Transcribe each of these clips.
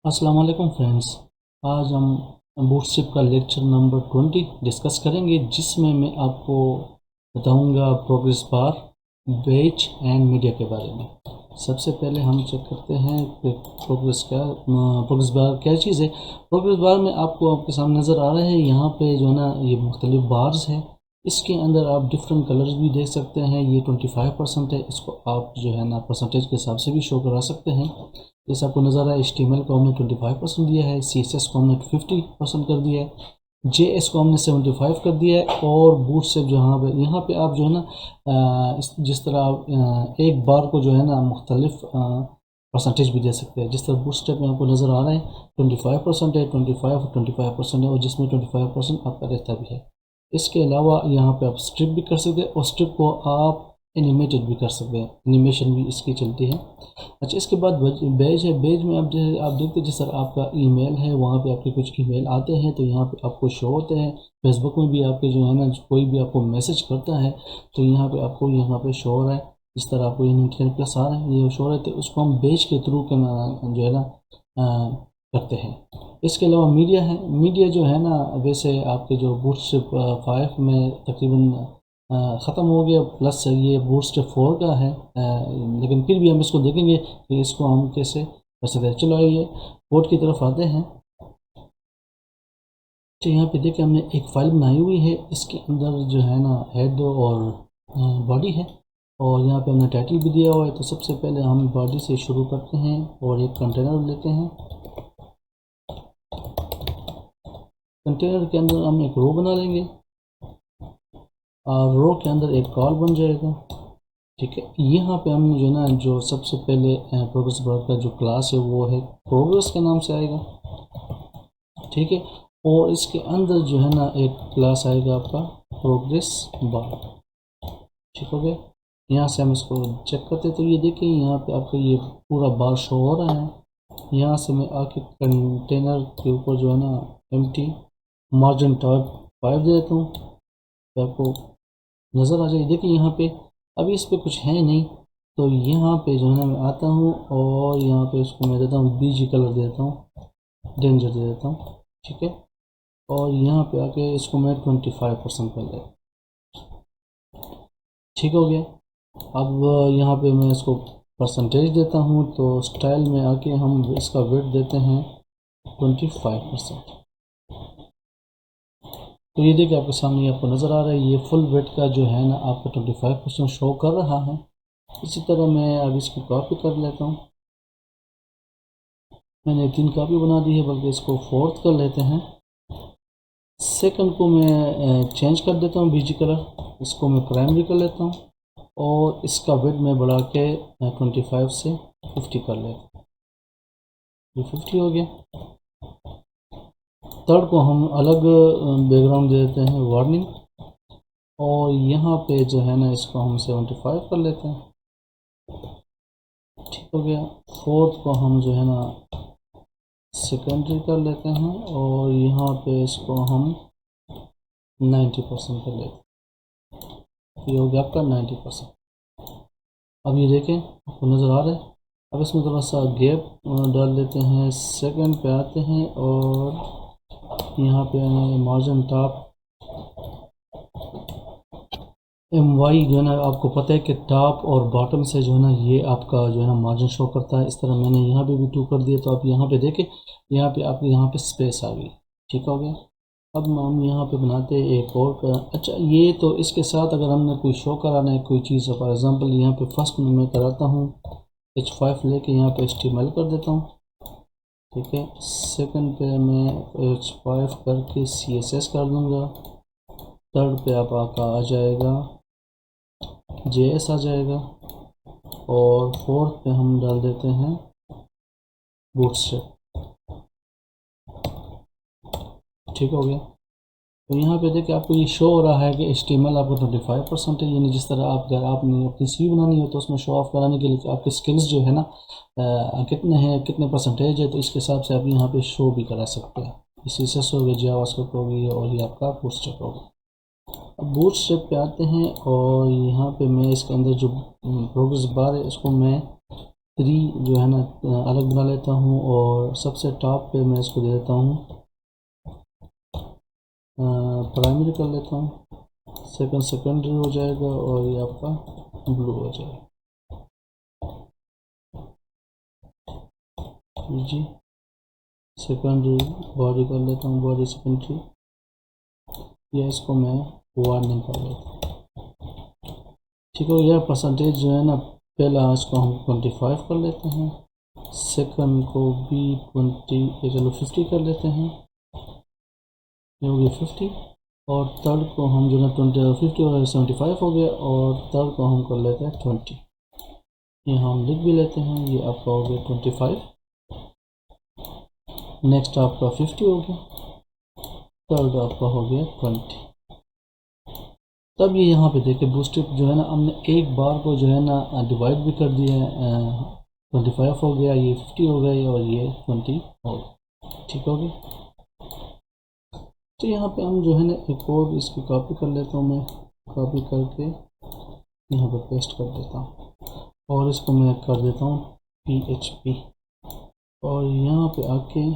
अस्सलाम वालेकुम फ्रेंड्स। आज हम बूटस्ट्रैप का लेक्चर नंबर 20 डिस्कस करेंगे, जिसमें मैं आपको बताऊंगा progress bar, batch and media के बारे में। सबसे पहले हम चेक करते हैं कि प्रोग्रेस बार क्या चीज़ है। प्रोग्रेस बार में आपको आपके सामने नज़र आ रहा है, यहाँ पे जो है ना ये मुख्तलिफ बार्स है। इसके अंदर आप डिफरेंट कलर्स भी देख सकते हैं। ये 25% है, इसको आप जो है ना परसेंटेज के हिसाब से भी शो करा सकते हैं। जैसे आपको नज़र आ रहा है, HTML को हमने 25% दिया है, CSS को हमने 50% कर दिया है, JS को हमने 75 कर दिया है, और बूटस्ट्रैप जो यहाँ पे आप जो है ना जिस तरह आप एक बार को जो है ना मुख्तलिफ परसेंटेज भी दे सकते हैं। जिस तरह बूटस्ट्रैप में आपको नज़र आ रहा है 25% है, 25 और 25% है, और जिसमें 25% आपका रहता भी है। इसके अलावा यहाँ पे आप स्ट्रिप भी कर सकते हैं, और स्ट्रिप को आप एनिमेटेड भी कर सकते हैं, एनिमेशन भी इसकी चलती है। अच्छा, इसके बाद बैज है। बैज में आप जो आप देखते हैं जिस तरह आपका ईमेल है, वहाँ पे आपके कुछ ईमेल आते हैं तो यहाँ पे आपको शो होते हैं। फेसबुक में भी आपके जो है ना कोई भी आपको मैसेज करता है तो यहाँ पे आपको यहाँ पे शो हो रहा है। इस तरह आपको ये प्लस आ रहा है, ये शो हो रहा है, तो उसको हम बैज के थ्रू जो है ना करते हैं। इसके अलावा मीडिया है। मीडिया जो है ना, वैसे आपके जो बूटस्ट्रैप 5 में तकरीबन ख़त्म हो गया, प्लस ये बूटस्ट्रैप 4 का है, लेकिन फिर भी हम इसको देखेंगे कि इसको हम कैसे कर सकते हैं। चलो आइए कोड की तरफ आते हैं। तो यहाँ पे देखिए हमने एक फ़ाइल बनाई हुई है, इसके अंदर जो है ना हेड और बॉडी है, और यहाँ पे हमने टाइटल भी दिया हुआ है। तो सबसे पहले हम बॉडी से शुरू करते हैं और एक कंटेनर लेते हैं। कंटेनर के अंदर हम एक रो बना लेंगे, और रो के अंदर एक कॉल बन जाएगा। ठीक है, यहाँ पे हम जो है ना जो सबसे पहले प्रोग्रेस बार का जो क्लास है वो है प्रोग्रेस के नाम से आएगा। ठीक है, और इसके अंदर जो है ना एक क्लास आएगा आपका प्रोग्रेस बार। ठीक हो गया। यहाँ से हम इसको चेक करते हैं तो ये देखिए यहाँ पे आपको ये पूरा बार शो हो रहा है। यहाँ से मैं आके कंटेनर के ऊपर जो है ना एम्प्टी मार्जिन टैब 5 दे देता हूँ, तो आपको नज़र आ जाए। देखिए यहाँ पे अभी इस पे कुछ है नहीं, तो यहाँ पे जो है ना मैं आता हूँ और यहाँ पे इसको मैं देता हूँ BG कलर दे देता हूँ, डेंजर दे देता हूँ। ठीक है, और यहाँ पे आके इसको मैं 25% कर लेता। ठीक हो गया। अब यहाँ पे मैं इसको परसेंटेज देता हूँ, तो स्टाइल में आके हम इसका वेट देते हैं 25%। तो ये देखिए आपके सामने आपको नज़र आ रहा है, ये फुल वेट का जो है ना आपका 25% शो कर रहा है। इसी तरह मैं अब इसकी कॉपी कर लेता हूँ। मैंने 3 कॉपी बना दी है, बल्कि इसको 4th कर लेते हैं। सेकंड को मैं चेंज कर देता हूँ BG कलर, इसको मैं प्राइमरी कर लेता हूँ, और इसका वेट मैं बढ़ा के 25 से 50 कर लेता हूँ। ये 50 हो गया। थर्ड को हम अलग बैकग्राउंड दे देते हैं, वार्निंग, और यहाँ पे जो है ना इसको हम 75 कर लेते हैं। ठीक हो गया। फोर्थ को हम जो है ना सेकेंडरी कर लेते हैं, और यहाँ पे इसको हम 90% कर लेते हैं। ये हो गया आपका 90%। अब ये देखें आपको नज़र आ रहा है। अब इसमें थोड़ा सा गैप डाल देते हैं, सेकंड पे आते हैं, और यहाँ पे मार्जिन टॉप MY जो है ना, आपको पता है कि टॉप और बॉटम से जो है ना ये आपका जो है ना मार्जिन शो करता है। इस तरह मैंने यहाँ पे भी 2 कर दिया, तो आप यहाँ पे देखें, यहाँ पे आपके यहाँ पे स्पेस आ गई। ठीक हो गया। अब हम यहाँ पे बनाते हैं एक और का। अच्छा, ये तो इसके साथ अगर हमने कोई शो कराना है कोई चीज़, फॉर एग्ज़ाम्पल यहाँ पे फर्स्ट में मैं कराता हूँ H5 लेके यहाँ पे HTML कर देता हूँ। ठीक है, सेकंड पे मैं H5 करके CSS कर दूँगा। थर्ड पे आपका आ जाएगा JS आ जाएगा, और फोर्थ पे हम डाल देते हैं बूटस्ट्रैप। ठीक हो गया। तो यहाँ पे देखिए आपको ये शो हो रहा है कि HTML आपको 25% है, यानी जिस तरह आप अगर आपने अपनी CV बनानी हो तो उसमें शो ऑफ कराने के लिए आपके स्किल्स जो है ना कितने हैं, कितने परसेंटेज है, तो इसके हिसाब से आप यहाँ पे शो भी करा सकते हैं। CSS हो गया, जावास्क्रिप्ट हो गई, और ये आपका बूटस्ट्रैप होगा। अब बूटस्ट्रैप पे आते हैं, और यहाँ पे मैं इसके अंदर जो प्रोग्रेस बार है इसको मैं 3 जो है ना अलग बना लेता हूँ और सबसे टॉप पे मैं इसको दे देता हूँ प्राइमरी कर लेता हूँ, सेकंड सेकेंडरी हो जाएगा और ये आपका ब्लू हो जाएगा। जी सेकेंडरी बॉडी कर लेता हूँ, बॉडी सेकेंडरी, या इसको मैं वार्निंग कर लेता हूँ। ठीक है, यह परसेंटेज जो है ना पहला इसको हम 25 कर लेते हैं, सेकंड को भी 20 चलो 50 कर लेते हैं, ये हो गया 50, और थर्ड को हम जो है 50 और 75 हो गया, और थर्ड को हम कर लेते हैं 20, ये हम लिख भी लेते हैं, ये आपका हो गया 25, नेक्स्ट आपका 50 हो गया, थर्ड आपका हो गया 20। तब ये यहाँ पे देखिए बूस्टअप जो है ना हमने एक बार को जो है ना डिवाइड भी कर दिया है, 25 हो गया, ये 50 हो गया और ये 20 हो गया। ठीक हो गया। तो यहाँ पे हम जो है ना एक और इसकी कॉपी कर लेता हूँ, मैं कॉपी करके यहाँ पे पेस्ट कर देता हूँ और इसको मैं कर देता हूँ PHP, और यहाँ पे आके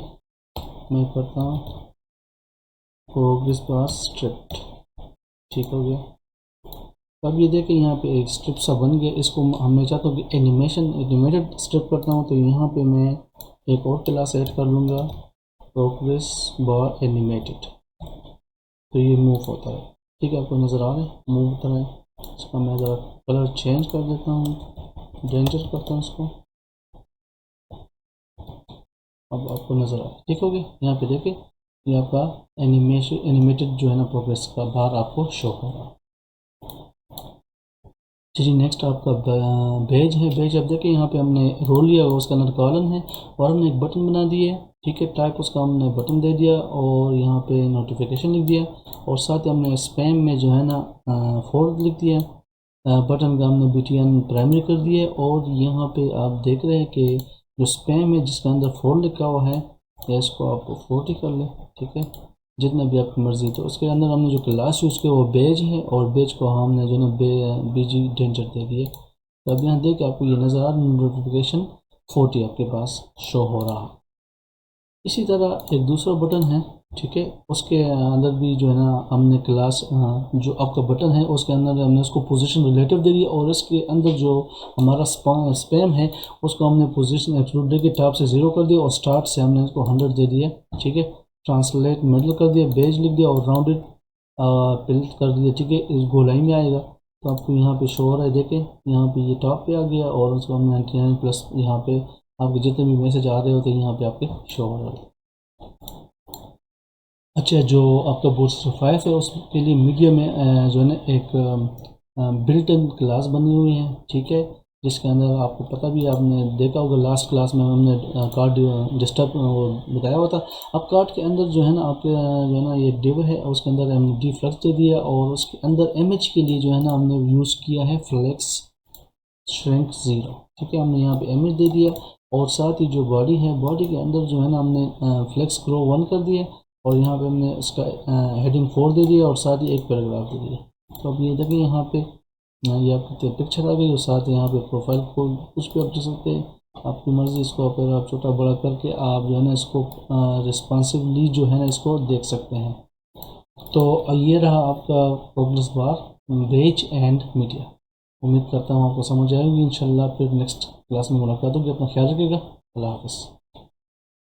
मैं करता हूँ प्रोग्रेस बार स्ट्रिप्ट। ठीक हो गया। अब ये देखें यहाँ पे एक स्ट्रिप सा बन गया, इसको मैं चाहता हूँ कि एनिमेटेड स्ट्रिप करता हूँ, तो यहाँ पे मैं एक और क्लास ऐड कर लूँगा प्रोग्रेस बार एनिमेटेड, तो ये मूव होता है। ठीक है, आपको नज़र आ रहा है मूव होता है। इसका मैं ज़रा कलर चेंज कर देता हूँ, डेंजर करता हूँ इसको, अब आपको नज़र आ रहा है। ठीक हो गया। यहाँ पे देखिए ये आपका एनिमेटेड जो है ना प्रोग्रेस का बार आपको शो हो रहा है। जी नेक्स्ट आपका पेज है। पेज आप देखिए यहाँ पे हमने रो लिया और उसका अंदर कॉलम है और हमने एक बटन बना दिया है। ठीक है, टाइप उसका हमने बटन दे दिया और यहाँ पे नोटिफिकेशन लिख दिया, और साथ ही हमने स्पैम में जो है ना 4 लिख दिया। बटन का हमने BTN प्राइमरी कर दिया, और यहाँ पे आप देख रहे हैं कि जो स्पैम है जिसके अंदर 4 लिखा हुआ है, या इसको आप 40 कर लें। ठीक है, जितना भी आपकी मर्ज़ी। तो उसके अंदर हमने जो क्लास यूज़ किया वो बेज है, और बेज को हमने जो है BG डेंजर दे दिए। तो अब यहाँ देख आपको ये नज़र आ रहा है नोटिफिकेशन 40 आपके पास शो हो रहा है। इसी तरह एक दूसरा बटन है, ठीक है, उसके अंदर भी जो है ना हमने क्लास जो आपका बटन है उसके अंदर हमने उसको पोजीशन रिलेटिव दे दिया, और इसके अंदर जो हमारा स्पैम है उसको हमने पोजीशन एक्सक्लूड के टॉप से 0 कर दिया, और स्टार्ट से हमने उसको 100 दे दिया। ठीक है, ट्रांसलेट मिडल कर दिया, बेज लिख दिया, और राउंडेड प्रिंट कर दिया। ठीक है, इस गोलाई में आएगा। तो आपको यहाँ पे शो हो रहा है, देखें यहाँ पे ये टॉप पे आ गया, और उसको हमने 99 प्लस यहाँ पे आपके जितने भी मैसेज आ रहे होते हैं यहाँ पे आपके शो हो रहा है। अच्छा, जो आपका बूटस्ट्रैप 5 है उसके लिए मीडिया में जो है ना एक बिल्ट इन क्लास बनी हुई है। ठीक है, जिसके अंदर आपको पता भी है, आपने देखा होगा लास्ट क्लास में हमने कार्ड डिस्टर्ब वो बताया हुआ था। अब कार्ड के अंदर जो है ना आपके जो है ना ये डिव है, उसके अंदर हमने डी फ्लक्स दे दिया, और उसके अंदर इमेज के लिए जो है ना हमने यूज़ किया है फ्लेक्स श्रिंक 0। ठीक है, हमने यहाँ पे इमेज दे दिया, और साथ ही जो बॉडी है, बॉडी के अंदर जो है ना हमने फ्लेक्स ग्रो 1 कर दिया, और यहाँ पे हमने उसका हेडिंग 4 दे दिया, और साथ ही एक पैराग्राफ दे दिया। तो अब ये देखिए यहाँ पे ये आपकी पिक्चर आ गई, और साथ यहाँ पे प्रोफाइल को कुछ भी आप दे सकते हैं, आपकी मर्ज़ी। इसको फिर आप छोटा बड़ा करके आप जो है ना इसको रिस्पॉन्सिवली जो है ना इसको देख सकते हैं। तो ये रहा आपका प्रोग्रेस बार बेज एंड मीडिया। उम्मीद करता हूँ आपको समझ आएगी। इंशाल्लाह फिर नेक्स्ट क्लास में मुलाकात होगी। अपना ख्याल रखिएगा। अल्लाह हाफ़िज़।